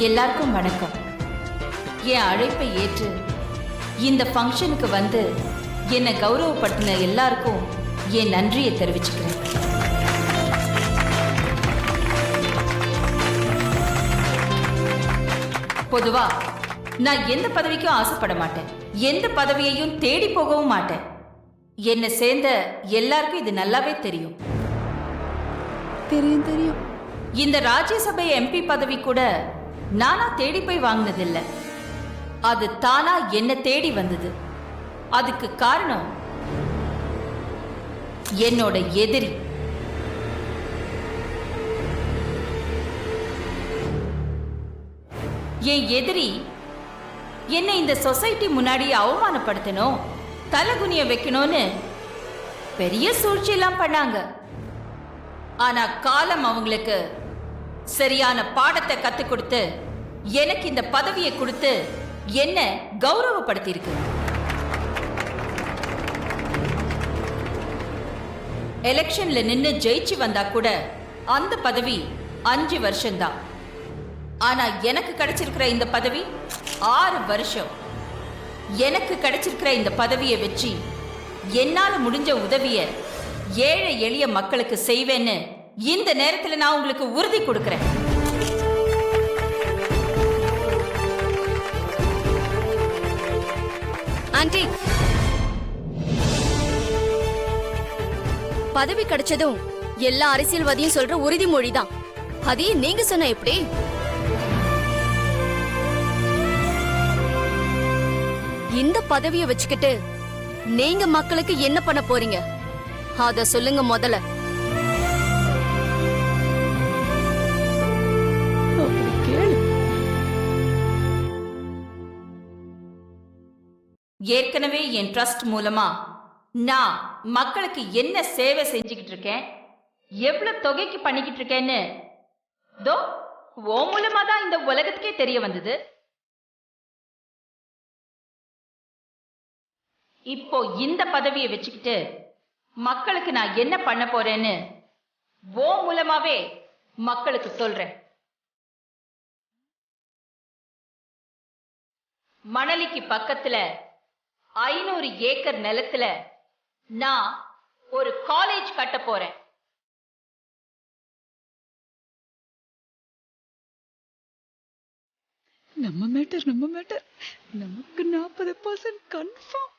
எல்லாருக்கும் வணக்கம். என் அழைப்பை ஏற்று இந்த ஃபங்க்ஷனுக்கு வந்து என்னை கௌரவப்படுத்தின எல்லாருக்கும் என் நன்றியை தெரிவிச்சுக்கிறேன். பொதுவா நான் எந்த பதவிக்கும் ஆசைப்பட மாட்டேன், எந்த பதவியையும் தேடி போகவும் மாட்டேன். என்னை சேர்ந்த எல்லாருக்கும் இது நல்லாவே தெரியும். தெரியும். இந்த ராஜ்யசபை எம்பி பதவி கூட நானா தேடி போய் வாங்கினதில்லை, அது தானா என்ன தேடி வந்தது. அதுக்கு காரணம் என்னோட எதிரி. என் எதிரி என்னை இந்த சொசைட்டி முன்னாடி அவமானப்படுத்தணும், தலகுனிய வைக்கணும்னு பெரிய சூழ்ச்சியெல்லாம் பண்ணாங்க. ஆனா காலம் அவங்களுக்கு சரியான பாடத்தை கத்து கொடுத்து எனக்கு இந்த பதவியை கொடுத்து என்ன கௌரவப்படுத்தி இருக்கு. எலெக்ஷன்ல நின்னு ஜெயிச்சு வந்தா கூட அந்த பதவி 5 வருஷம்தான். ஆனா எனக்கு கிடைச்சிருக்கிற இந்த பதவி 6 வருஷம். எனக்கு கிடைச்சிருக்கிற இந்த பதவியை வச்சு என்னால முடிஞ்ச உதவிய ஏழை எளிய மக்களுக்கு செய்வேன்னு இந்த நேரத்தில் நான் உங்களுக்கு உறுதி கொடுக்கிறேன். ஆண்டி, பதவி கிடைச்சதும் எல்லா அரசியல்வாதியும் சொல்ற உறுதிமொழிதான். அதையும் நீங்க சொன்ன எப்படி? இந்த பதவியை வச்சுக்கிட்டு நீங்க மக்களுக்கு என்ன பண்ண போறீங்க அத சொல்லுங்க முதல்ல. ஏற்கனவே என் ட்ரஸ்ட் மூலமா நான் மக்களுக்கு என்ன சேவை செஞ்சுக்கிட்டு இருக்கேன், எவ்வளவு தொகைக்கு பண்ணிக்கிட்டு இருக்கேன்னு தோ ஓ மூலமா தான் இந்த உலகத்துக்கே தெரிய வந்தது. இப்போ இந்த பதவியை வச்சுக்கிட்டு மக்களுக்கு நான் என்ன பண்ண போறேன்னு ஓ மூலமாவே மக்களுக்கு சொல்றேன். மணலிக்கு பக்கத்துல 500 ஏக்கர் நிலத்துல நான் ஒரு காலேஜ் கட்ட போறேன். நம்ம மேட்டர் நமக்கு 40% கன்ஃபார்ம்.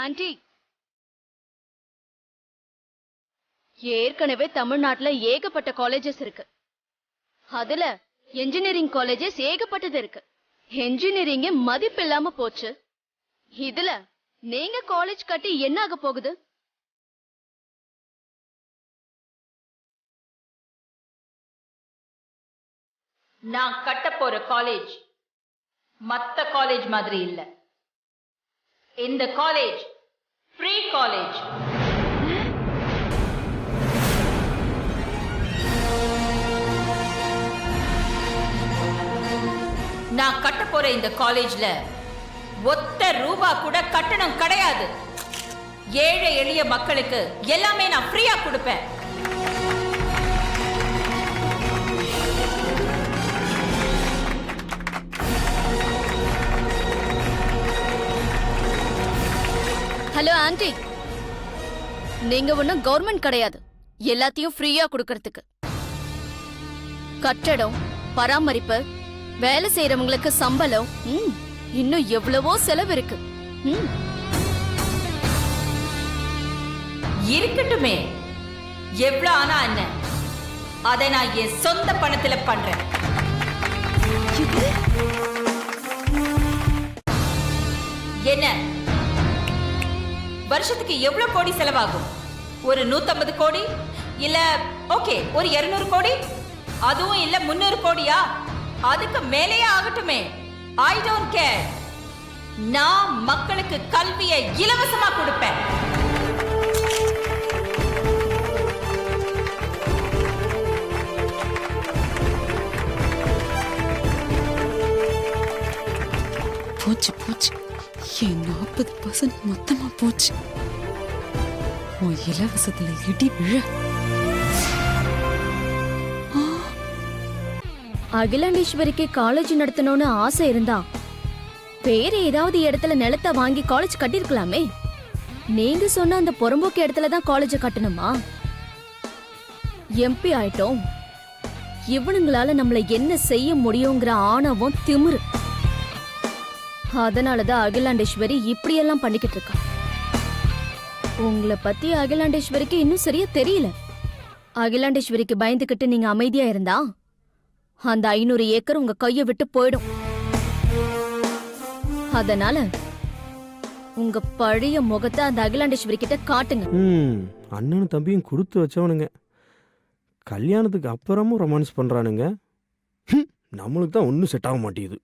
ஆண்டி, ஏற்கனவே தமிழ்நாட்டுல ஏகப்பட்ட காலேஜஸ் இருக்கு. அதுல என்ஜினியரிங் காலேஜஸ் ஏகப்பட்டது இருக்கு. என்ஜினியரிங் மதிப்பு இல்லாம போச்சு. இதுல நீங்க காலேஜ் கட்டி என்ன ஆக போகுது? நான் கட்ட போற காலேஜ் மத்த காலேஜ் மாதிரி இல்ல. இந்த காலேஜ் ஃப்ரீ காலேஜ். நான் கட்ட போற இந்த காலேஜ்ல ஒத்த ரூபா கூட கட்டணம் கிடையாது. ஏழை எளிய மக்களுக்கு எல்லாமே நான் ஃப்ரீயா கொடுப்பேன். ஹலோ ஆண்டி, நீங்க ஒன்னும் கவர்மெண்ட் கிடையாது எல்லாத்தையும் ஃப்ரீயா கொடுக்கறதுக்கு. கட்டடம், பராமரிப்பு, வேலை செய்யறவங்களுக்கு சம்பளம், இன்னும் எவ்வளவோ செலவு இருக்கு. இருக்கட்டுமே, எவ்வளவு ஆனா என்ன, அதை நான் என் சொந்த பணத்துல பண்றேன். என்ன வருஷத்துக்கு எவ்வளவு கோடி செலவாகும்? ஒரு 150 கோடி, இல்ல ஓகே ஒரு 200 கோடி, அதுவும் இல்ல 300 கோடியா? அதுக்கு மேலேயே ஆகட்டுமே. I don't care. நான் மக்களுக்கு கல்வியை இலவசமா கொடுப்பேன். போச்சு என் 40% மொத்தமா போச்சு. உன் இலவசத்துல இடி விழ. அகிலாண்டேஸ்வரிக்கு காலேஜ் நடத்தணும்னு ஆசை இருந்தா வேற ஏதாவது இடத்துல நிலத்தை வாங்கி காலேஜ் கட்டிருக்கலாமே. நீங்க சொன்ன அந்த புறம்போக்கு இடத்துல தான் காலேஜ கட்டணுமா? எம்பி ஆயிட்டோம், இவனுங்களால நம்மள என்ன செய்ய முடியுங்கிற ஆணவம் திமிரு. அதனாலதான் அகிலாண்டேஸ்வரி இப்படியெல்லாம் பண்ணிக்கிட்டு இருக்கா. உங்களை பத்தி அகிலாண்டேஸ்வரிக்கு இன்னும் சரியா தெரியல. அகிலாண்டேஸ்வரிக்கு பயந்துகிட்டு நீங்க அமைதியா இருந்தா அந்த 500 ஏக்கர் உங்க கைய விட்டு போயிடும். அதனால உங்க பழைய முகத்தை அந்த அகிலாண்டேஸ்வரி கிட்ட காட்டுங்க. அண்ணனும் தம்பியும் கொடுத்து வச்சவனுங்க, கல்யாணத்துக்கு அப்புறமும் ரொமான்ஸ் பண்றானுங்க. நம்மளுக்கு தான் ஒன்றும் செட் ஆக மாட்டேங்குது.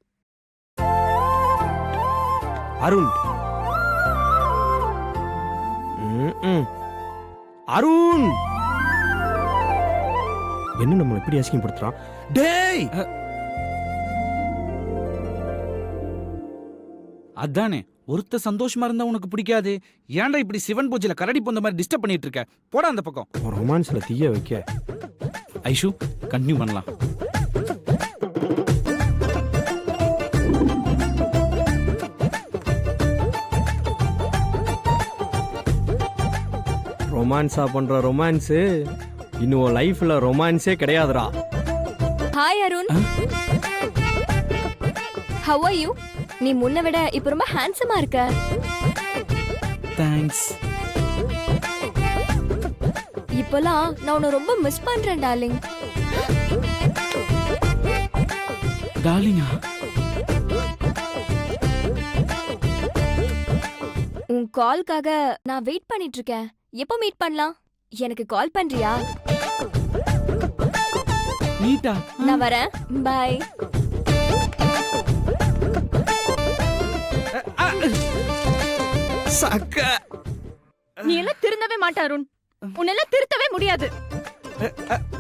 அருண், அருண் என்ன நம்மளை எப்படி அசிங்கப்படுத்துறான்? டேய், அதானே ஒருத்த சந்தோஷமா இருந்தா உனக்கு பிடிக்காது. ஏன்டா இப்படி சிவன் பூஜையில கரடி பொந்த மாதிரி டிஸ்டர்ப் பண்ணிட்டு இருக்க? போடா அந்த பக்கம். ரொமான்ஸ்ல தீய வைக்க. ஐஷு, கண்டினியூ பண்ணலாம். ரொமான்ஸா பண்ற ரொமான்ஸ் இன்னும் லைஃப்ல ரொமான்ஸே கிடையாதுடா. Hi Arun, how are you? நீ முன்ன விட இப்ப ரொம்ப ஹேண்ட்ஸமா இருக்க. தேங்க்ஸ். இப்போலாம் நான் உன்னை ரொம்ப மிஸ் பண்றேன் டார்லிங். டார்லிங்கா? உன் கால்காக நான் வெயிட் பண்ணிட்டு இருக்கேன். எப்போ மீட் பண்ணலாம்? எனக்கு கால் பண்றியா? நீட்டா? நான் வரேன், பை. சக்க. நீ எல்லாம் திருந்தவே மாட்ட அருண். உன்னெல்லாம் திருத்தவே முடியாது.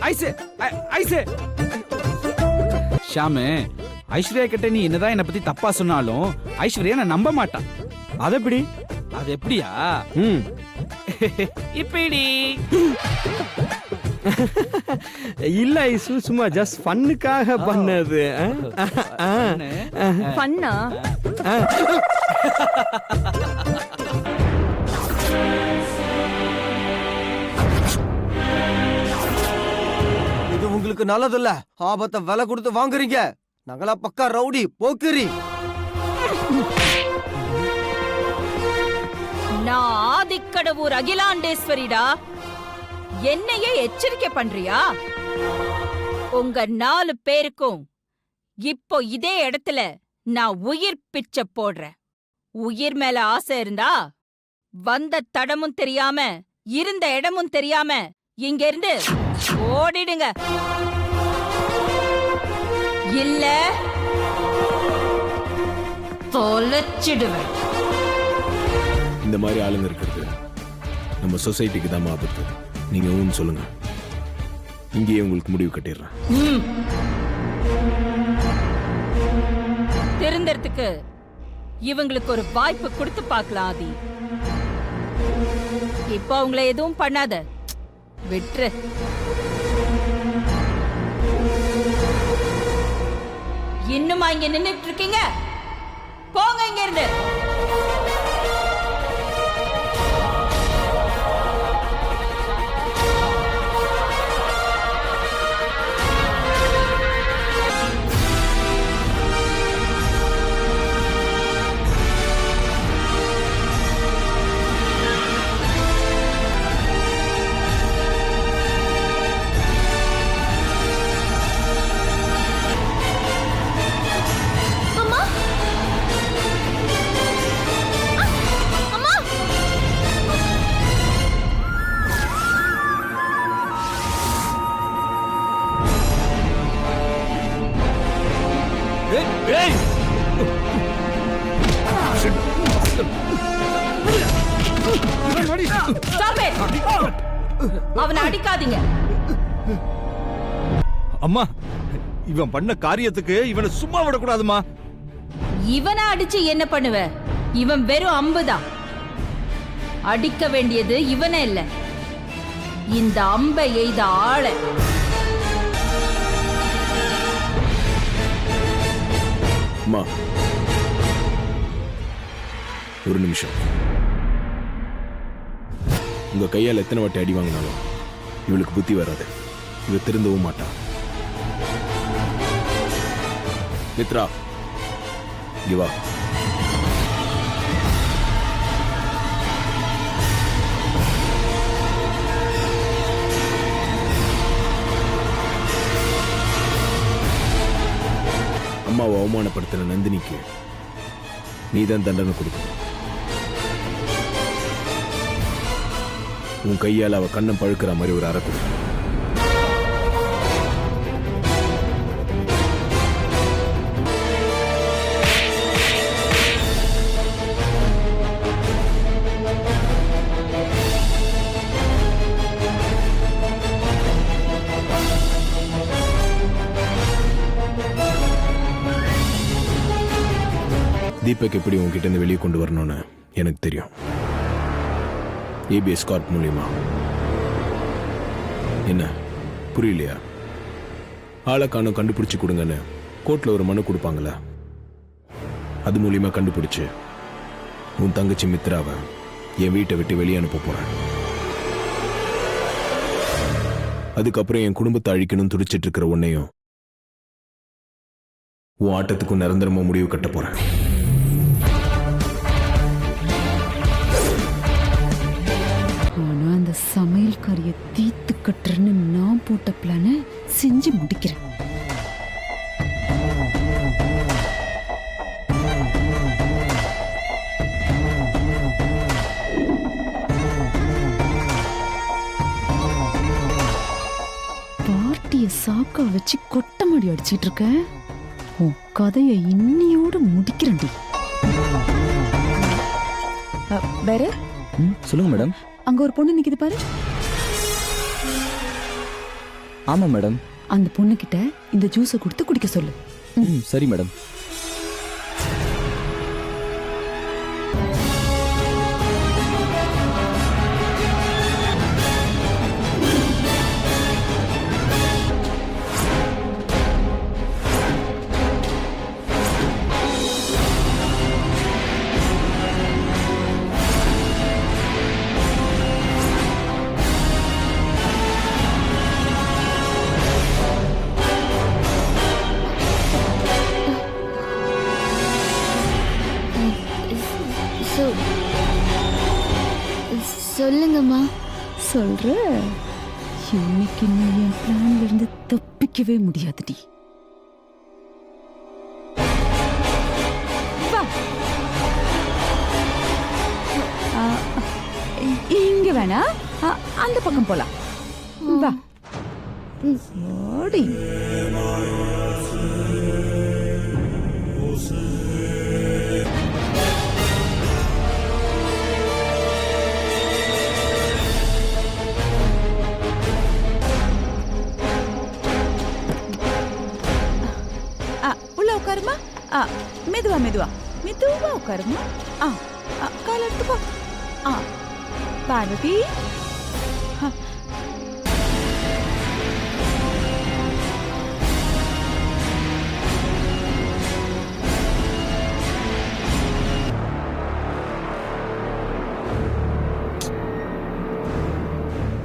ஐசே, ஐசே. ஷாமு, ஐஸ்வர்யா கிட்ட நீ என்னதான் என்ன பத்தி தப்பா சொன்னாலும் ஐஸ்வர்யா நான் நம்ப மாட்டான். அது எப்படி? அது எப்படியா? இப்படி இல்ல ஐசு, சும்மா ஜஸ்ட் ஃபன்னுக்காக பண்ணது. பண்ணா? இது உங்களுக்கு நல்லதில்ல. ஆபத்தை விலை கொடுத்து வாங்குறீங்க. நங்களா பக்கா ரவுடி போக்குறி. நான் ஆதிக்கடவூர் அகிலாண்டேஸ்வரிடா. என்னையே எச்சரிக்கை பண்றியா? உங்க 4 பேருக்கும் இப்போ இதே இடத்துல நான் உயிர் பிச்சை போடுறேன். உயிர் மேல ஆசை இருந்தா வந்த தடமும் தெரியாம இருந்த இடமும் தெரியாம இங்க இருந்து ஓடிடுங்க. இல்ல தொலைச்சிடுவேன். இந்த மாதிரி ஆளுங்க இருக்கிறது நம்ம சொசைட்டிக்கு தான் ஆபத்து. நீங்க ஊன்னு சொல்லுங்க, இங்கேயே உங்களுக்கு முடிவு கட்டிடுறேன். திருந்தறதுக்கு இவங்களுக்கு ஒரு வாய்ப்பு கொடுத்து பார்க்கலாம். ஆதி, இப்போ அவங்கள எதுவும் பண்ணாத, விட்டுரு. இன்னுமா இங்க நின்னுட்டு இருக்கீங்க? போங்க இங்க இருந்து. Stop it! அவனை அடிக்காதீங்க. அம்மா, இவன் பண்ண காரியத்துக்கு இவனை சும்மா விடக்கூடாதுமா. இவனை அடிச்சு என்ன பண்ணுவ? இவன் வெறும் அம்புதான். அடிக்க வேண்டியது இவனே இல்ல, இந்த அம்பை எய்த ஆள. அம்மா, ஒரு நிமிஷம். உங்க கையால் எத்தனை வாட்டி அடி வாங்கினாலும் இவளுக்கு புத்தி வராது. இவ திருந்தவும் மாட்டா. மித்ரா, இங்க வா. அம்மாவை அவமானப்படுத்தின நந்தினிக்கு நீதான் தண்டனை கொடுக்கணும். உன் கையால் அவ கண்ணம் பழுக்கிற மாதிரி ஒரு அறை கொடு. தீபக் எப்படி உங்ககிட்ட இருந்து வெளியே கொண்டு வரணும்னு எனக்கு தெரியும். ஏபிஎஸ் கார்ப் மூலியமா. என்ன புரியலையா? ஆளை காணும் கண்டுபிடிச்சு கொடுங்கன்னு கோர்ட்ல ஒரு மனு கொடுப்பாங்களா? அது மூலியமா கண்டுபிடிச்சு உன் தங்கச்சி மித்ராவை என் வீட்டை விட்டு வெளியே அனுப்ப போறேன். அதுக்கப்புறம் என் குடும்பத்தை அழிக்கணும்னு துடிச்சிட்டு இருக்கிற உன்னையும் உன் ஆட்டத்துக்கும் நிரந்தரமா முடிவு கட்ட போறேன். ஆனா அந்த சமையல்காரிய தீத்து கட்டுறேன்னு நான் போட்ட பிளான செஞ்சு முடிக்கிறேன். பார்ட்டிய சாக்கா வச்சு கொட்டமாடி அடிச்சிட்டு இருக்க. உன் கதையை இன்னியோட முடிக்கிறேன்டி. வேற சொல்லுங்க மேடம். அங்க ஒரு பொண்ணு நிக்குது பாரு. ஆமா மேடம். அந்த பொண்ணு கிட்ட இந்த ஜூஸை கொடுத்து குடிக்க சொல்லு. சரி மேடம். சொல்லுங்கம்மா. சொல்ற இன்னைக்கு நீ என் பிளான்ல இருந்து தப்பிக்கவே முடியாதுடி. வா. இங்க வேணா, அந்த பக்கம் போலாம். வா. ஓடி. உட்காருமா. மெதுவா மெதுவா மெதுவா உட்காருமா. கால் எடுத்துக்கோ. பார்வதி,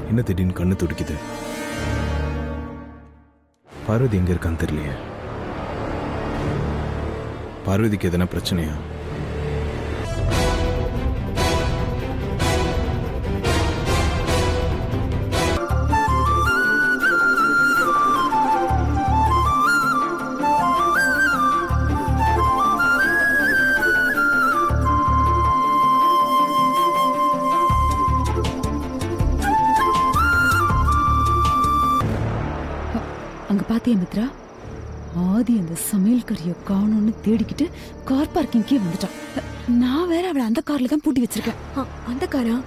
என்ன திடீர்னு கண்ணு துடிக்குது? பார்வதி எங்க இருக்கான்னு தெரியலையே. பார்வதிக்கு எதனா பிரச்சனையா? அங்க பாத்தியா மித்ரா? ஆதி அந்த சமையல் கறியை காணோன்னு தேடிக்கிட்டு கார் பார்க்கிங்கே வந்துட்டான். நான் வேற அவளை அந்த கார்ல தான் பூட்டி வச்சிருக்கேன். அந்த காரா?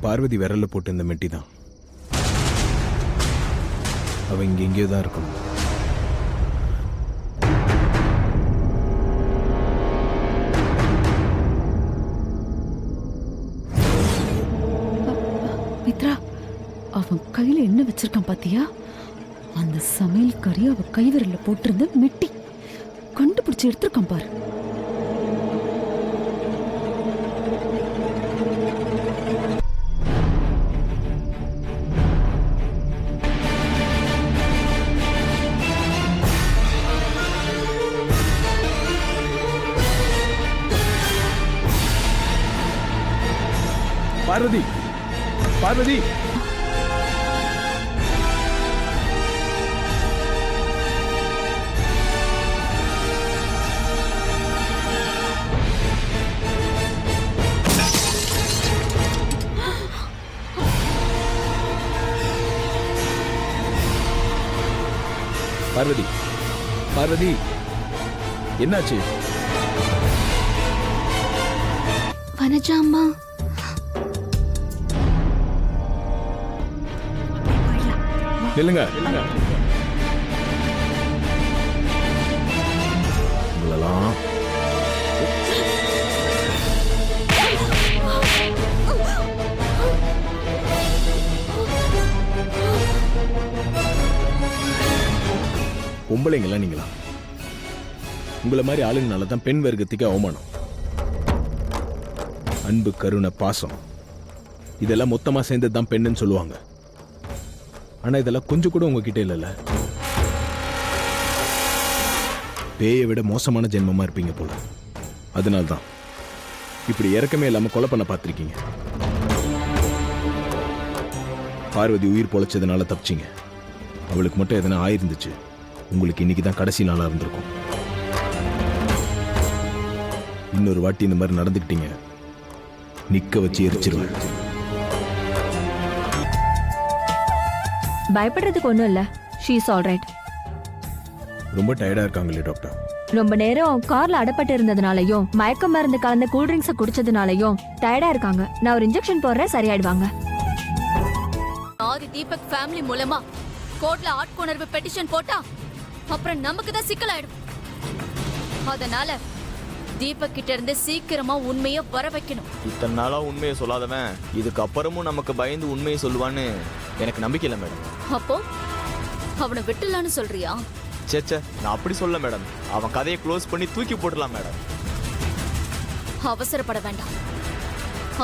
பார்வதி விரல்ல போட்டு இந்த மெட்டி தான். அவ இங்க எங்கேயோ தான் இருக்கணும். மித்ரா, அவன் கையில என்ன வச்சிருக்கான் பாத்தியா? அந்த சமையல்காரி அவ கைவிரல்ல போட்டிருந்த மெட்டி கண்டுபிடிச்சு எடுத்திருக்கான் பாரு. பார்வதி, பார்வதி, பார்வதி, பார்வதி, என்னாச்சு? வனஜாம்மா, நில்லுங்க. உங்களெல்லாம் பொம்பளைங்களா நீங்களா? உங்களை மாதிரி ஆளுங்கனால தான் பெண் வர்க்கத்துக்கு அவமானம். அன்பு, கருணை, பாசம் இதெல்லாம் மொத்தமா சேர்ந்தது தான் பெண்ணுன்னு சொல்லுவாங்க. ஆனா இதெல்லாம் கொஞ்சம் கூட உங்ககிட்ட இல்லைல்ல. பேயை விட மோசமான ஜென்மமா இருப்பீங்க போல. அதனால்தான் இப்படி இறக்கமே இல்லாம கொலை பண்ண பார்த்திருக்கீங்க. பார்வதி உயிர் பொழைச்சதுனால தப்பிச்சிங்க. அவளுக்கு மட்டும் எதனா ஆயிருந்துச்சு, உங்களுக்கு இன்னைக்கு தான் கடைசி நாளா இருந்திருக்கும். இன்னொரு வாட்டி இந்த மாதிரி நடந்துக்கிட்டீங்க, நிக்க வச்சு எரிச்சிருவேன். பயப்படுறதுக்கு ஒண்ணும் இல்ல. She is alright. ரொம்ப டயர்டா இருக்காங்களே டாக்டர்? ரொம்ப நேரம் கார்ல அடப்பட்டு இருந்ததுனாலயும் மயக்க மருந்து கலந்த கூல் ட்ரிங்க்ஸ குடிச்சதுனாலயும் டயர்டா இருக்காங்க. நான் ஒரு இன்ஜெக்ஷன் போடுறேன், சரியாயிடுவாங்க. ஆதி தீபக் ஃபேமிலி மூலமா கோர்ட்ல ஆட்கொணர்வு பெட்டிஷன் போட்டா அப்புறம் நமக்கு தான் சிக்கலாயிடும். அதனால தீபக் கிட்ட இருந்து சீக்கிரமா உண்மையை வர வைக்கணும். இத்தனை நாளா உண்மையை சொல்லாதவன் இதுக்கப்புறமும் நமக்கு பயந்து உண்மையை சொல்லுவான்னு எனக்கு நம்பிக்கை இல்லை மேடம். அப்போ அவனை விட்டுலான்னு சொல்றியா? சேச்சே, நான் அப்படி சொல்ல மேடம். அவன் கதையை க்ளோஸ் பண்ணி தூக்கி போடலாம் மேடம். அவசரப்பட வேண்டாம்.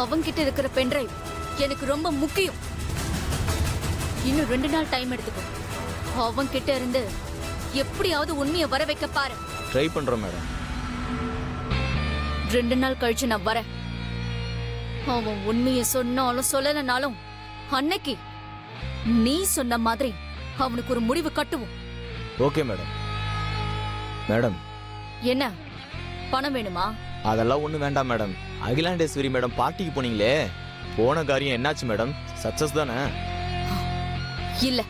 அவன்கிட்ட இருக்கிற பென்ட்ரைவ் எனக்கு ரொம்ப முக்கியம். இன்னும் 2 நாள் டைம் எடுத்துக்கோ. அவன்கிட்ட இருந்து எப்படியாவது உண்மையை வர வைக்க பாரு. ட்ரை பண்றோம் மேடம். 2 நாள் கழிச்சு நான் வரேன். அவன் உண்மையை சொன்னாலும் சொல்லலனாலும் அன்னைக்கு நீ சொன்ன மாதிரி அவனுக்கு ஒரு முடிவு கட்டுவோம். Okay madam. மேடம், என்ன பணம் வேணுமா? அதெல்லாம் ஒன்றும் வேண்டாம் மேடம். அகிலாண்டேஸ்வரி மேடம் பார்ட்டிக்கு போனீங்களே, போன காரியம் என்னாச்சு மேடம்? சக்சஸ் தானே? இல்ல,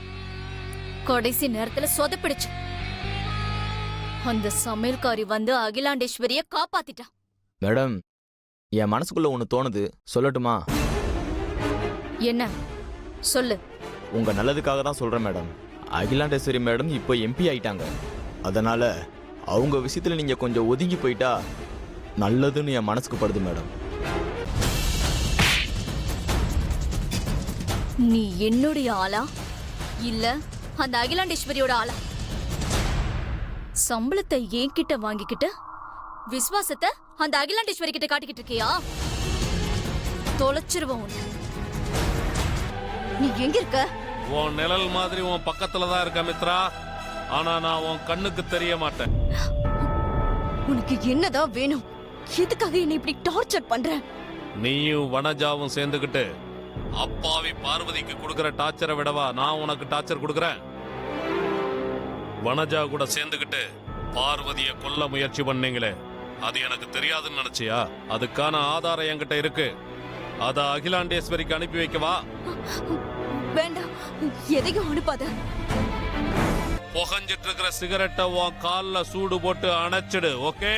கடைசி நேரத்துல சொதப்பிடுச்சு. அந்த சமையல்காரி வந்து அகிலாண்டேஸ்வரிய காப்பாத்திட்டா. மேடம், என் மனசுக்குள்ள ஒன்று தோணுது, சொல்லட்டுமா? என்ன சொல்லு. உங்க நல்லதுக்காக தான் சொல்றேன் மேடம். அகிலாண்டேஸ்வரி மேடம் இப்போ எம்பி ஆயிட்டாங்க. அதனால அவங்க விஷயத்துல நீங்க கொஞ்சம் ஒதுங்கி போயிட்டா நல்லதுன்னு என் மனசுக்கு படுது மேடம். நீ என்னுடைய ஆளா இல்ல அந்த அகிலாண்டேஸ்வரியோட ஆளா? சம்பளத்தை என்கிட்ட வாங்கிக்கிட்டு விசுவாசத்தை அந்த அகிலாண்டேஸ்வரி கிட்ட காட்டிக்கிட்டு இருக்கியா? தொலைச்சிருவோம். நீ எங்க இருக்க? உன் நிழல் மாதிரி உன் பக்கத்துல தான் இருக்க மித்ரா. ஆனா நான் உன் கண்ணுக்கு தெரிய மாட்டேன். உனக்கு என்னதான் வேணும்? எதுக்காக என்ன இப்படி டார்ச்சர் பண்ற? நீயும் வனஜாவும் சேர்ந்துகிட்டு அப்பாவி பார்வதிக்கு கொடுக்கற டார்ச்சரை விடவா நான் உனக்கு டார்ச்சர் கொடுக்கறேன்? வனஜா கூட சேர்ந்துகிட்டு பார்வதிய கொல்ல முயற்சி பண்ணீங்களே, அது எனக்கு தெரியாதுன்னு நினைச்சியா? அதுக்கான ஆதாரம் என்கிட்ட இருக்கு. அத அகிலாண்டேஸ்வரிக்கு அனுப்பி வைக்கவா? வேண்டாம், எதையும் அனுப்பாத. புகஞ்சிட்டு இருக்கிற சிகரெட்டை உன் கால்ல சூடு போட்டு அணைச்சிடு. ஓகே?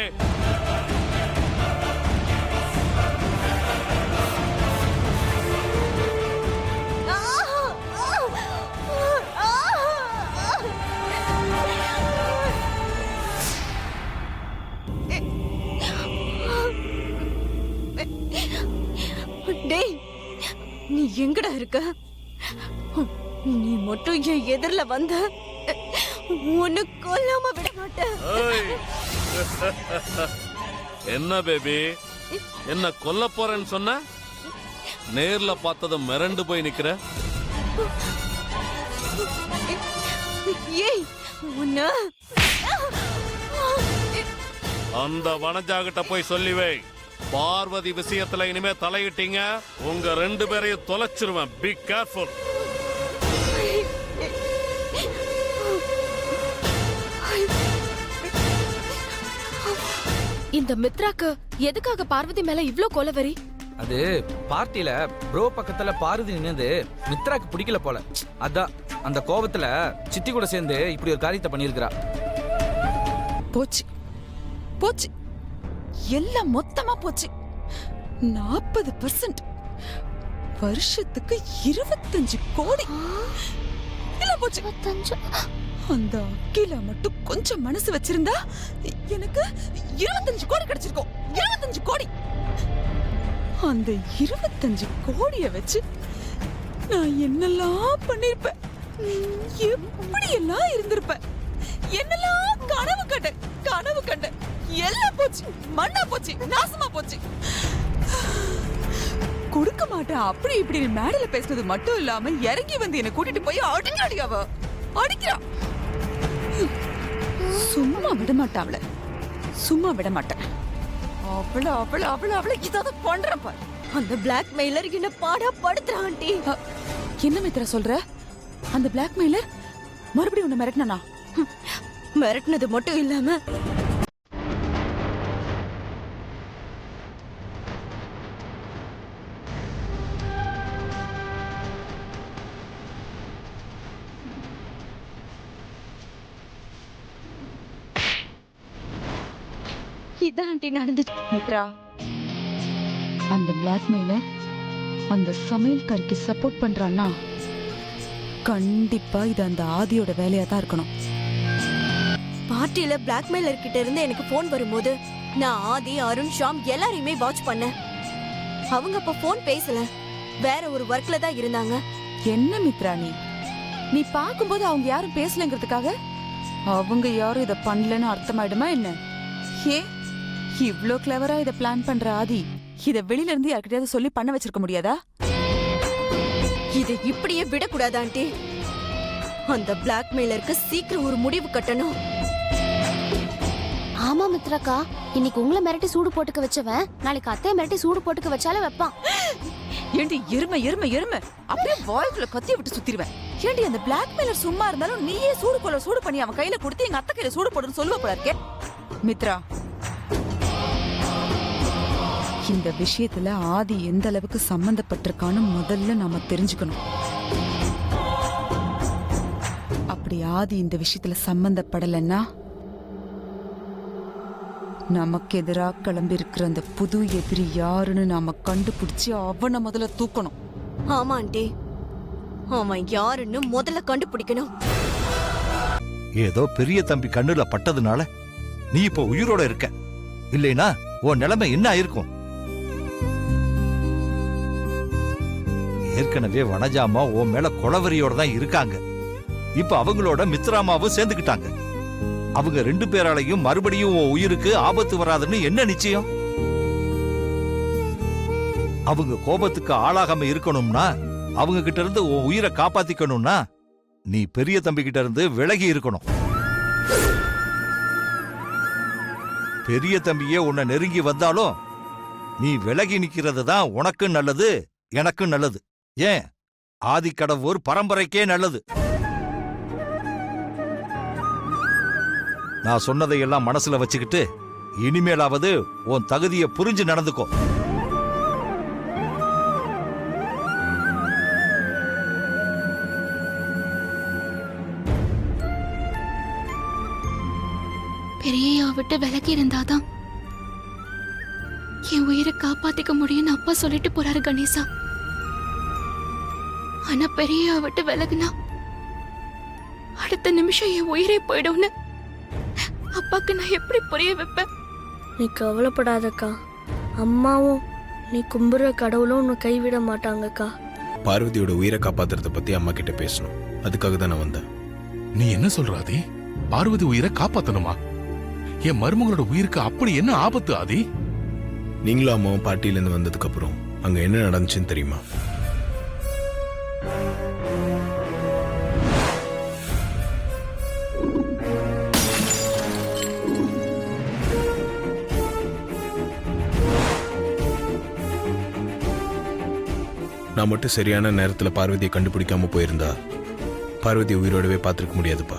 எங்கடா இருக்க? நீ மட்டும் என் எதிரில வந்த உன்னை கொல்லாம விட மாட்டேன். ஏய். என்ன பேபி, என்ன கொல்ல போறேன்னு சொன்ன? நேர்ல பார்த்ததும் மிரண்டு போய் நிக்கிற. ஏய் உன்ன அந்த வனஜாகிட்ட போய் சொல்லி வை, பார்வதி விஷயத்துல இனிமே தலையிட்டீங்க உங்க 2 பேரையும் தொலைச்சிருவேன். Be careful. இந்த மித்ராக்கு எதுக்காக பார்வதி மேல இவ்ளோ கொலவெறி? அது பார்ட்டில ப்ரோ பக்கத்துல பார்வதி நின்னது மித்ராக்கு பிடிக்கல போல. அதான் அந்த கோபத்துல சித்தி கூட சேர்ந்து இப்படி ஒரு காரியத்தை பண்ணியிருக்கிறா. போச்சு போச்சு, எல்லாம் மொத்தமா போச்சு. 40%, வருஷத்துக்கு 25 கோடி எல்லாம் போச்சு. அந்த அகிலா மட்டும் கொஞ்சம் மனசு வச்சிருந்தா எனக்கு 25 கோடி கிடைச்சிருக்கும். 25 கோடி. அந்த 25 கோடிய வச்சு நான் என்னெல்லாம் பண்ணிருப்பேன், எப்படி எல்லாம் இருந்திருப்பேன், என்னெல்லாம் கனவு கண்டேன். எல்லாம் போச்சு, மண்ணா போச்சு, நாசமா போச்சு. கொடுக்க மாட்டேன் அப்படி இப்படி மேடையில பேசுனது மட்டும் இல்லாம இறங்கி வந்து என்ன கூட்டிட்டு போய் அடிக்கிறா. சும்மா விட மாட்டேன் அவளை, சும்மா விட மாட்டேன். அவளை இதாவது பண்றேன் பாரு. அந்த பிளாக் மெயிலர் என்ன பாடா படுத்துறா ஆண்டி. என்ன மித்ரா சொல்ற? அந்த பிளாக் மெயிலர் மறுபடியும் உன்னை மிரட்டினா? மிரட்டினது மட்டும் இல்லாம இதான் ஆண்டி நடந்துச்சு. மித்ரா, அந்த பிளாக் மெயிலர் அந்த சமையல்காரிக்கு சப்போர்ட் பண்றான்னா கண்டிப்பா இது அந்த ஆதியோட வேலையா தான் இருக்கணும். பார்ட்டியில பிளாக்மெயிலர் கிட்ட இருந்து எனக்கு போன் வரும்போது நான் ஆதி, அருண், ஷாம் எல்லாரையுமே வாட்ச் பண்ணேன். அவங்க அப்ப போன் பேசல, வேற ஒரு ஒர்க்ல தான் இருந்தாங்க. என்ன மித்ரா நீ பாக்கும்போது அவங்க யாரும் பேசலங்கிறதுக்காக அவங்க யாரும் இத பண்ணலன்னு அர்த்தமாயிடுமா என்ன? ஏ இவ்ளோ கிளவரா இத பிளான் பண்ற ஆதி இத வெளியில இருந்து யார்கிட்டயாவது சொல்லி பண்ண வச்சிருக்க முடியாதா? இதை இப்படியே விடக்கூடாது ஆண்டி. அந்த பிளாக்மெயிலருக்கு சீக்கிரம் ஒரு முடிவு கட்டணும். ஆமா மித்ராக்கா, இன்னைக்கு உங்களை மிரட்டி சூடு போட்டுக்க வச்சவன் நாளைக்கு அத்தையை மிரட்டி சூடு போட்டுக்க வச்சாலே வைப்பான். ஏண்டி எருமை அப்படியே வாய்க்குள்ள கத்திய விட்டு சுத்திடுவேன். ஏண்டி அந்த பிளாக்மெயிலர் சும்மா இருந்தாலும் நீயே சூடு பண்ணி அவன் கையில கொடுத்து எங்க அத்தை கையில சூடு போடுன்னு சொல்லுவ போல இருக்கே. மித்ரா, இந்த விஷயத்துல ஆதி எந்த அளவுக்கு சம்பந்தப்பட்டிருக்கான்னு முதல்ல நாம தெரிஞ்சுக்கணும். அப்படி ஆதி இந்த விஷயத்துல சம்பந்தப்படலைன்னா நமக்கு எதிரா கிளம்பி இருக்கிற அந்த புது எதிரி யாருன்னு நாம கண்டுபிடிச்சு அவனை முதல்ல தூக்கணும். ஆமா ஆண்டி, அவன் யாருன்னு முதல்ல கண்டுபிடிக்கணும். ஏதோ பெரிய தம்பி கண்ணுல பட்டதுனால நீ இப்ப உயிரோட இருக்க, இல்லைனா உன் நிலைமை என்ன ஆயிருக்கும்? ஏற்கனவே வனஜாமா உன் மேல கொலவரியோட தான் இருக்காங்க. இப்ப அவங்களோட மித்ராமாவும் சேர்ந்துக்கிட்டாங்க. அவங்க 2 பேராலையும் மறுபடியும் உன் உயிருக்கு ஆபத்து வராதுன்னு என்ன நிச்சயம்? அவங்க கோபத்துக்கு ஆளாகாம இருக்கணும்னா, அவங்க கிட்ட இருந்து உன் உயிரை காப்பாத்திக்கணும்னா நீ பெரிய தம்பி கிட்ட இருந்து விலகி இருக்கணும். பெரிய தம்பியே உன்னை நெருங்கி வந்தாலும் நீ விலகி நிக்கிறது தான் உனக்கு நல்லது, எனக்கு நல்லது. ஏன் ஆதிக்கடவுர் பரம்பரைக்கே நல்லது. நான் சொன்னதையெல்லாம் மனசுல வச்சுக்கிட்டு இனிமேலாவது உன் தகுதியை புரிஞ்சு நடந்துக்கோ. பெரியயா விட்டு விலகி இருந்தாதான் என் உயிரை காப்பாத்திக்க முடியும்னு அப்பா சொல்லிட்டு போறாரு கணேசா. ஆனா பெரியயா விட்டு விலகுனா அடுத்த நிமிஷம் என் உயிரே போயிடும்னு அப்பாக்கு நான் எப்படி புரிய வைப்பேன்? நீ கவலைப்படாதக்கா, அம்மாவும் நீ கும்புற கடவுளும் உன்னை கைவிட மாட்டாங்கக்கா. பார்வதியோட உயிரை காப்பாத்துறத பத்தி அம்மா கிட்ட பேசணும். அதுக்காக தான் நான் வந்தேன். நீ என்ன சொல்ற ஆதி? பார்வதி உயிரை காப்பாத்தணுமா? என் மருமகளோட உயிருக்கு அப்படி என்ன ஆபத்து ஆதி? நீங்களும் அம்மாவும் பார்ட்டியிலேருந்து வந்ததுக்கு அப்புறம் அங்க என்ன நடந்துச்சுன்னு தெரியுமா? நான் மட்டும் சரியான நேரத்துல பார்வதியை கண்டுபிடிக்காம போயிருந்தா பார்வதி உயிரோடவே பார்த்துருக்க முடியாதுப்பா.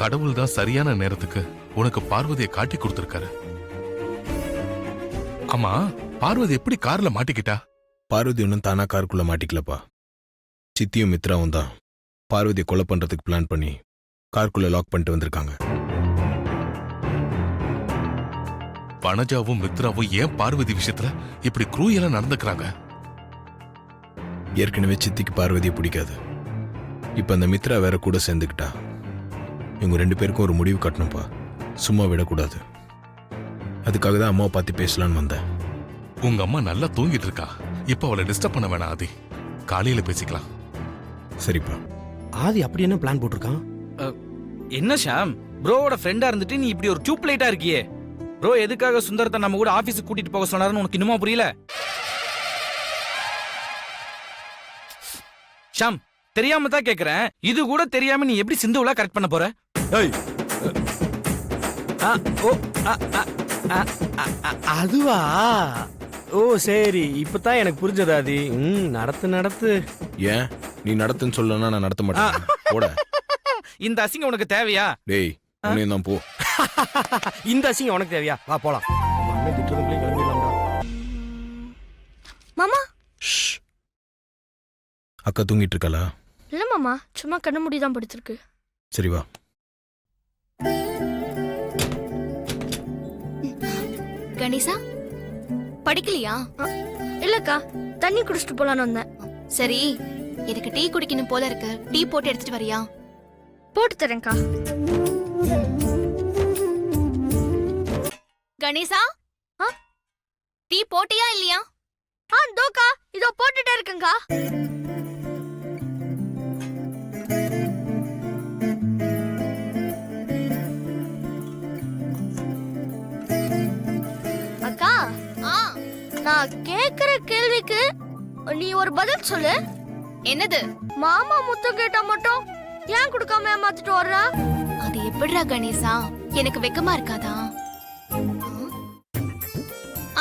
கடவுள் தான் சரியான நேரத்துக்கு உனக்கு பார்வதியை காட்டி கொடுத்திருக்காரு. ஆமா, பார்வதி எப்படி கார்ல மாட்டிக்கிட்டா? பார்வதி ஒன்றும் தானா காருக்குள்ள மாட்டிக்கலப்பா. சித்தியும் மித்ராவும் தான் பார்வதியை கொலை பண்றதுக்கு பிளான் பண்ணி காருக்குள்ள லாக் பண்ணிட்டு வந்திருக்காங்க. வனஜாவும் மித்ராவும் ஏன் பார்வதி விஷயத்துல இப்படி குரூயலா நடந்துக்கிறாங்க? ஏற்கனவே சித்திக்கு பார்வதியை பிடிக்காது. இப்ப அந்த மித்ரா வேற கூட சேர்ந்துக்கிட்டா. இவங்க 2 பேருக்கும் ஒரு முடிவு கட்டணும்ப்பா. சும்மா விடக்கூடாது. அதுக்காக தான் அம்மாவை பார்த்து பேசலான்னு வந்தேன். உங்க அம்மா நல்லா தூங்கிட்டு இருக்கா. இப்ப அவளை டிஸ்டர்ப் பண்ண வேணாம் ஆதி. காலையில பேசிக்கலாம். சரிப்பா. ஆதி அப்படி என்ன பிளான் போட்டிருக்கான்? என்ன ஷாம், ப்ரோவோட ஃப்ரெண்டா இருந்துட்டு நீ இப்படி ஒரு டியூப்லைட்டா இருக்கியே. ப்ரோ எதுக்காக சுந்தரத்தை நம்ம கூட ஆபீஸுக்கு கூட்டிட்டு போக சொன்னாருன்னு உனக்கு இன்னுமா புரியல? ஷாம், தெரியாம தான் கேக்குறேன். இது கூட தெரியாம நீ எப்படி சிந்துவலா கரெக்ட் பண்ண போற? அதுவா? ஓ சரி, இப்பதான் எனக்கு புரிஞ்சது ஆதி. நடத்து. ஏன் நீ நடத்துன்னு சொல்லனா நான் நடத்த மாட்டேன். போட. இந்த அசிங்கம் உனக்கு தேவையா? டேய், உன்னையும் தான் போ. இந்த அசிங்கம் உனக்கு தேவையா? வா போலாம். மாமா. அக்கா தூங்கிட்டு இருக்காளா? இல்ல மாமா, சும்மா கண்ண மூடி தான் படுத்திருக்கு. சரி வா. கணேசா, படிக்கலையா? இல்லக்கா, தண்ணி குடிச்சிட்டு போலான்னு வந்தேன். சரி, எனக்கு டீ குடிக்கணும் போல இருக்கு. டீ போட்டு எடுத்துட்டு வரியா? போட்டு தரேன்க்கா. கணேசா, டீ போட்டியா இல்லையா? தோக்கா, இதோ போட்டுட்டே இருக்கேன்க்கா. அக்கா, நான் கேக்குற கேள்விக்கு நீ ஒரு பதில் சொல்லு. என்னது? மாமா முத்தம் கேட்டா மட்டும் ஏன் கொடுக்காம ஏமாத்திட்டு வர்ற? அது எப்படிடா கணேசா? எனக்கு வெக்கமா இருக்காதா?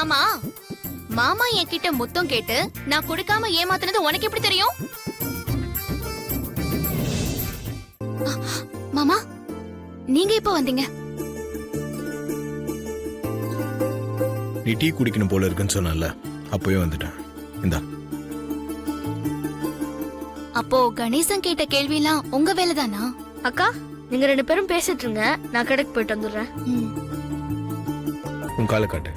ஆமா, மாமா என்கிட்ட முத்தம் கேட்டு நான் கொடுக்காம ஏமாத்தினது உனக்கு எப்படி தெரியும்? மாமா, நீங்க எப்ப வந்தீங்க? நீ டீ குடிக்கணும் போல இருக்குன்னு சொன்னல, அப்பவே வந்துட்டேன். இந்தா. அப்போ கணேசன் கேட்ட கேள்வியெல்லாம் உங்க வேலைதானா? அக்கா, நீங்க 2 பேரும் பேசிட்டு இருங்க, நான் கடைக்கு போயிட்டு வந்துடுறேன். உன் காலை காட்டு.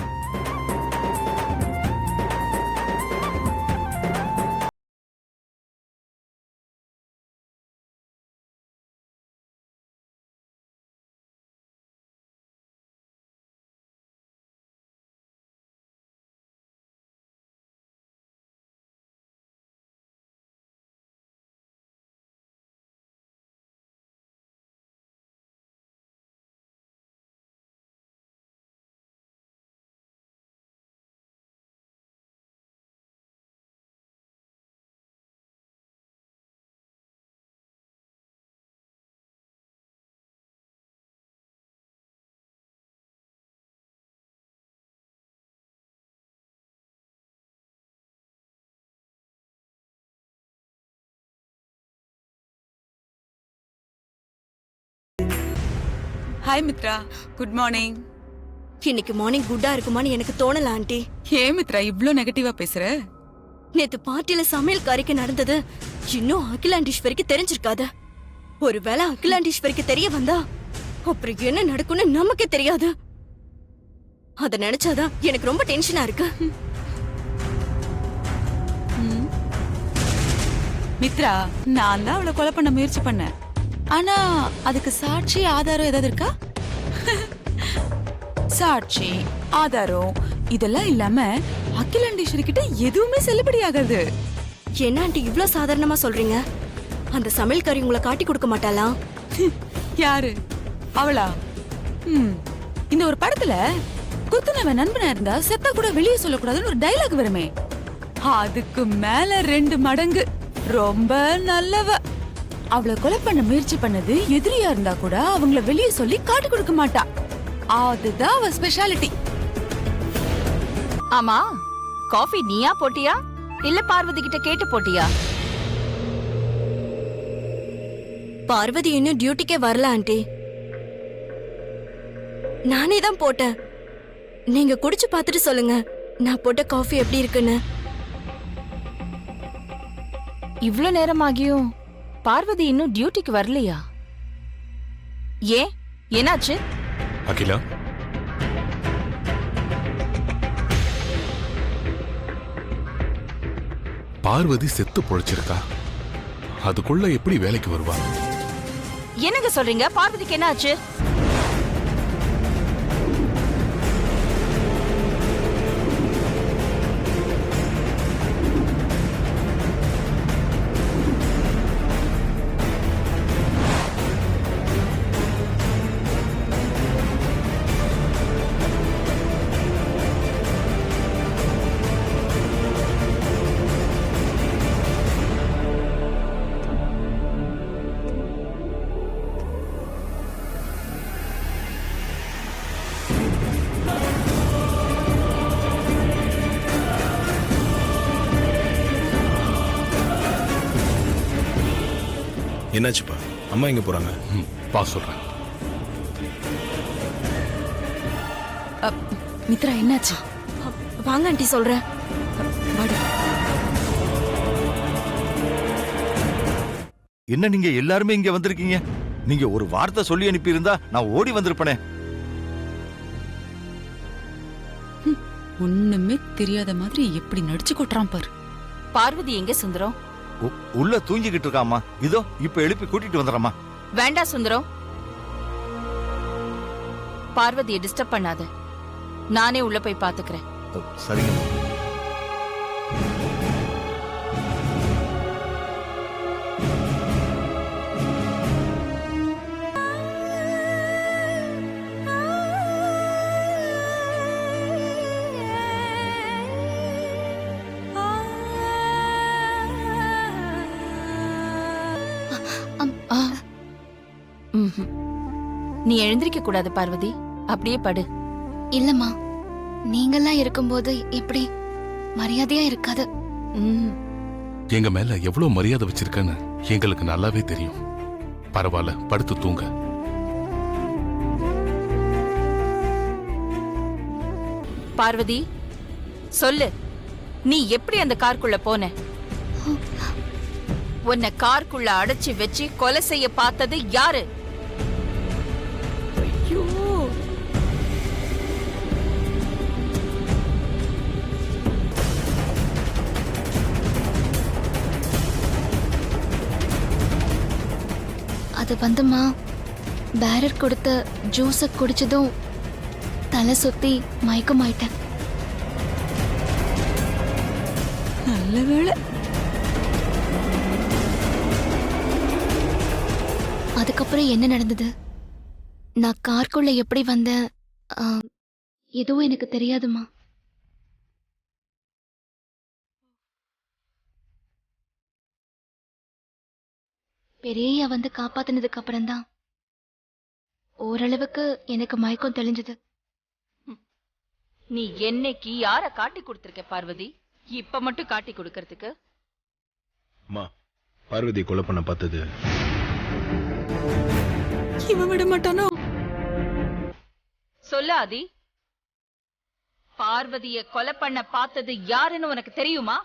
Hi Mitra, good morning. இன்னைக்கு மார்னிங் குட்டா இருக்குமான்னு எனக்கு தோணல ஆண்டி. ஏன் மித்ரா இவ்ளோ நெகட்டிவா பேசுற? நேத்து பார்ட்டில சமையல்காரிக்கு நடந்தது இன்னும் அகிலாண்டீஸ்வரிக்கு தெரிஞ்சிருக்காது. ஒருவேளை அகிலாண்டீஸ்வரிக்கு தெரிய வந்தா அப்புறம் என்ன நடக்கும்னு நமக்கே தெரியாது. அத நினைச்சாதான் எனக்கு ரொம்ப டென்ஷனா இருக்கு. மித்ரா, நான் தான் அவளை கொலை பண்ண முயற்சி பண்ணேன். ஆனா அதுக்கு சாட்சி ஆதாரம் ஏதாவது இருக்கா? சாட்சி ஆதாரம் இதெல்லாம் இல்லாம அகிலாண்டீஸ்வரி கிட்ட எதுவுமே செல்லுபடி ஆகாது. என்ன ஆண்டி இவ்ளோ சாதாரணமா சொல்றீங்க? அந்த சமையல்காரி உங்களை காட்டி கொடுக்க மாட்டாளா? யாரு அவளா? இந்த ஒரு படத்துல குத்துனவன் நண்பனா இருந்தா செத்தா கூட வெளியே சொல்லக்கூடாதுன்னு ஒரு டைலாக் வருமே, அதுக்கு மேல 2 மடங்கு. ரொம்ப நல்லவ. அவளை கொலை பண்ண முயற்சி பண்ணது எதிரியா இருந்தா கூட அவங்கள வெளியே சொல்லி காட்டி கொடுக்க மாட்டா. அதுதான் அவ ஸ்பெஷாலிட்டி. ஆமா, காஃபி நீயா போட்டியா இல்ல பார்வதி கிட்ட கேட்டு போட்டியா? பார்வதி இன்னும் டியூட்டிக்கே வரல ஆண்டி. நானே தான் போட்டேன். நீங்க குடிச்சு பார்த்துட்டு சொல்லுங்க நான் போட்ட காஃபி எப்படி இருக்குன்னு. இவ்ளோ நேரமாகியும் பார்வதி இன்னும் டியூட்டிக்கு வரலையா? ஏன், என்னாச்சு? அகிலா, பார்வதி செத்து பொழைச்சிருக்கா. அதுக்குள்ள எப்படி வேலைக்கு வருவா? என்னங்க சொல்றீங்க? பார்வதிக்கு என்னாச்சு? என்னாச்சுப்பா? அம்மா எங்க போறாங்க? பா சொல்றேன். மித்ரா என்னாச்சு? வாங்க ஆண்டி சொல்றேன். என்ன நீங்க எல்லாருமே இங்க வந்திருக்கீங்க? நீங்க ஒரு வார்த்தை சொல்லி அனுப்பி இருந்தா நான் ஓடி வந்திருப்பனே. ஒண்ணுமே தெரியாத மாதிரி எப்படி நடிச்சு கொட்டுறான் பாரு. பார்வதி எங்க சுந்தரம்? உள்ள தூங்கிக்கிட்டு இருக்காமா. இதோ இப்ப எழுப்பி கூட்டிட்டு வந்துடுறமா. வேண்டாம் சுந்தரம், பார்வதியை டிஸ்டர்ப் பண்ணாத. நானே உள்ள போய் பாத்துக்கிறேன். சரிங்க. நீ எழுந்திருக்க கூடாது பார்வதி, அப்படியே படு. இல்லம்மா, நீங்கெல்லாம் இருக்கும்போது எப்படி மரியாதையா இருக்காது. எங்க மேல எவ்வளவு மரியாதை வச்சிருக்கன்னு எங்களுக்கு நல்லாவே தெரியும். பரவாயில்ல, படுத்து தூங்க. பார்வதி சொல்லு, நீ எப்படி அந்த காருக்குள்ள போன? உன்னை காருக்குள்ள அடைச்சி வச்சு கொலை செய்ய பார்த்தது யாரு? அது வந்துமா, பேரர் கொடுத்த ஜூஸ குடிச்சதும் தலை சுத்தி மயக்கமாயிட்டேன். நல்ல வேளை. அதுக்கப்புறம் என்ன நடந்தது, நான் கார்க்குள்ள எப்படி வந்தேன், எதுவும் எனக்கு தெரியாதுமா. பெரியய்யா வந்து காப்பாத்தினதுக்கு அப்புறம்தான் ஓரளவுக்கு எனக்கு மயக்கம் தெளிஞ்சது. நீ என்னைக்கு யார காட்டி கொடுத்திருக்க பார்வதி? இப்ப மட்டும் காட்டி கொடுக்கறதுக்கு? அம்மா, பார்வதி கொலை பண்ண பார்த்தது இவன் விட மாட்டானோ? சொல்லு ஆதி, பார்வதிய கொலை பண்ண பார்த்தது யாருன்னு உனக்கு தெரியுமா?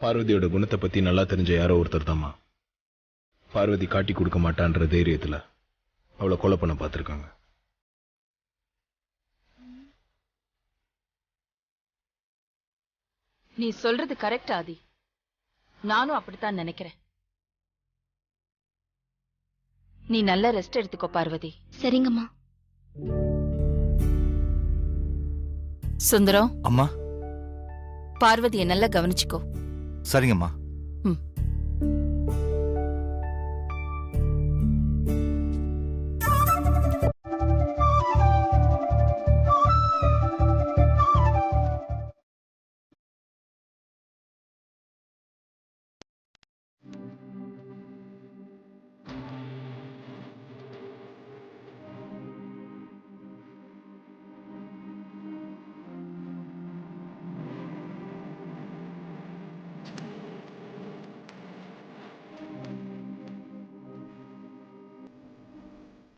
பார்வதியோட குணத்தை பத்தி நல்லா தெரிஞ்ச யாரோ ஒருத்தர் தாம்மா. பார்வதி காட்டி கொடுக்க மாட்டான்ற தைரியத்துல அவளை கொலை பண்ண பார்த்திருக்காங்க. நீ சொல்றது கரெக்ட் ஆதி. நானும் அப்படித்தான் நினைக்கிறேன். நீ நல்ல ரெஸ்ட் எடுத்துக்கோ பார்வதி. சரிங்கம்மா. சுந்தரம், அம்மா. பார்வதியை நல்லா கவனிச்சுக்கோ. சரிங்கம்மா. ம்.